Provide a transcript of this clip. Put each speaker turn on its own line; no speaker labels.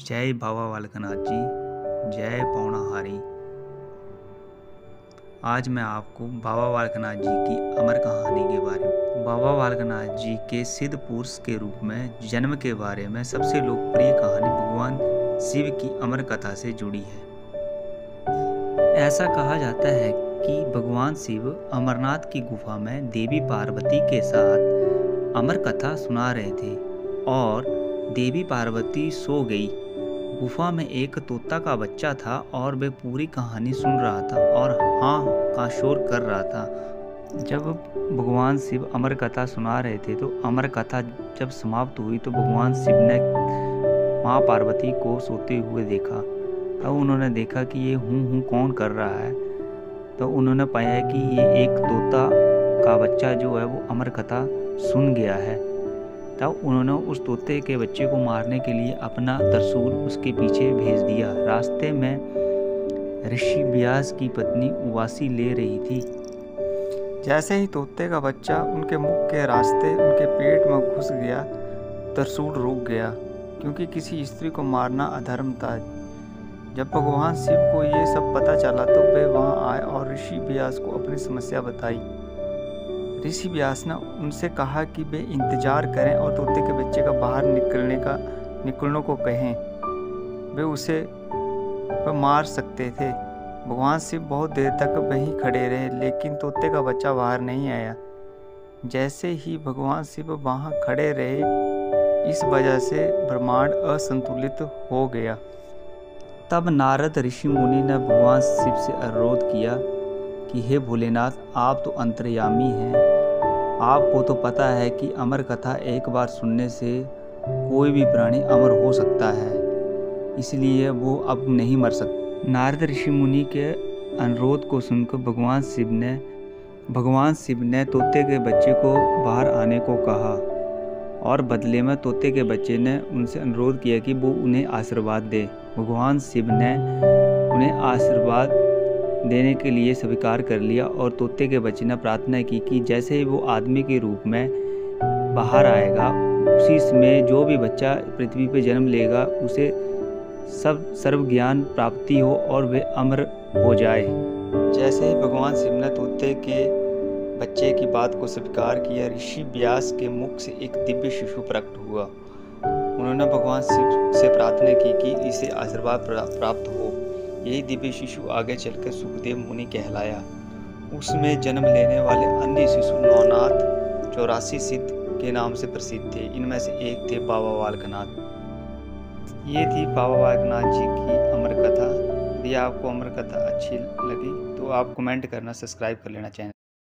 जय बाबा बालकनाथ जी, जय पौणाहारी। आज मैं आपको बाबा बालकनाथ जी की अमर कहानी के बारे में, बाबा बालकनाथ जी के सिद्ध पुरुष के रूप में जन्म के बारे में सबसे लोकप्रिय कहानी भगवान शिव की अमर कथा से जुड़ी है। ऐसा कहा जाता है कि भगवान शिव अमरनाथ की गुफा में देवी पार्वती के साथ अमर कथा सुना रहे थे और देवी पार्वती सो गई। गुफा में एक तोता का बच्चा था और वह पूरी कहानी सुन रहा था और हाँ का शोर कर रहा था। जब भगवान शिव अमर कथा सुना रहे थे तो अमर कथा जब समाप्त हुई तो भगवान शिव ने माँ पार्वती को सोते हुए देखा। तब उन्होंने देखा कि ये हूँ कौन कर रहा है। तो उन्होंने पाया कि ये एक तोता का बच्चा जो है वो अमर कथा सुन गया है। तब उन्होंने उस तोते के बच्चे को मारने के लिए अपना त्रिशूल उसके पीछे भेज दिया। रास्ते में ऋषि व्यास की पत्नी उवासी ले रही थी। जैसे ही तोते का बच्चा उनके मुख के रास्ते उनके पेट में घुस गया, त्रिशूल रुक गया, क्योंकि किसी स्त्री को मारना अधर्म था। जब भगवान शिव को ये सब पता चला तो वे वहाँ आए और ऋषि व्यास को अपनी समस्या बताई। ऋषि व्यास ने उनसे कहा कि वे इंतजार करें और तोते के बच्चे का बाहर निकलने को कहें। वे उसे मार सकते थे। भगवान शिव बहुत देर तक वहीं खड़े रहे, लेकिन तोते का बच्चा बाहर नहीं आया। जैसे ही भगवान शिव वहाँ खड़े रहे, इस वजह से ब्रह्मांड असंतुलित हो गया। तब नारद ऋषि मुनि ने भगवान शिव से अनुरोध किया कि हे भोलेनाथ, आप तो अंतर्यामी हैं। आपको तो पता है कि अमर कथा एक बार सुनने से कोई भी प्राणी अमर हो सकता है, इसलिए वो अब नहीं मर सकता। नारद ऋषि मुनि के अनुरोध को सुनकर भगवान शिव ने तोते के बच्चे को बाहर आने को कहा और बदले में तोते के बच्चे ने उनसे अनुरोध किया कि वो उन्हें आशीर्वाद दे। भगवान शिव ने उन्हें आशीर्वाद देने के लिए स्वीकार कर लिया और तोते के बच्चे ने प्रार्थना की कि जैसे ही वो आदमी के रूप में बाहर आएगा, उसी में जो भी बच्चा पृथ्वी पर जन्म लेगा उसे सर्व ज्ञान प्राप्ति हो और वे अमर हो जाए। जैसे ही भगवान शिव ने तोते के बच्चे की बात को स्वीकार किया, ऋषि व्यास के मुख से एक दिव्य शिशु प्रकट हुआ। उन्होंने भगवान शिव से प्रार्थना की कि इसे आशीर्वाद प्राप्त हो। यही दिव्य शिशु आगे चलकर सुखदेव मुनि कहलाया। उसमें जन्म लेने वाले अन्य शिशु नौनाथ 84 सिद्ध के नाम से प्रसिद्ध थे। इनमें से एक थे बाबा बालकनाथ। ये थी बाबा बालकनाथ जी की अमर कथा। यदि आपको अमर कथा अच्छी लगी तो आप कमेंट करना, सब्सक्राइब कर लेना चैनल।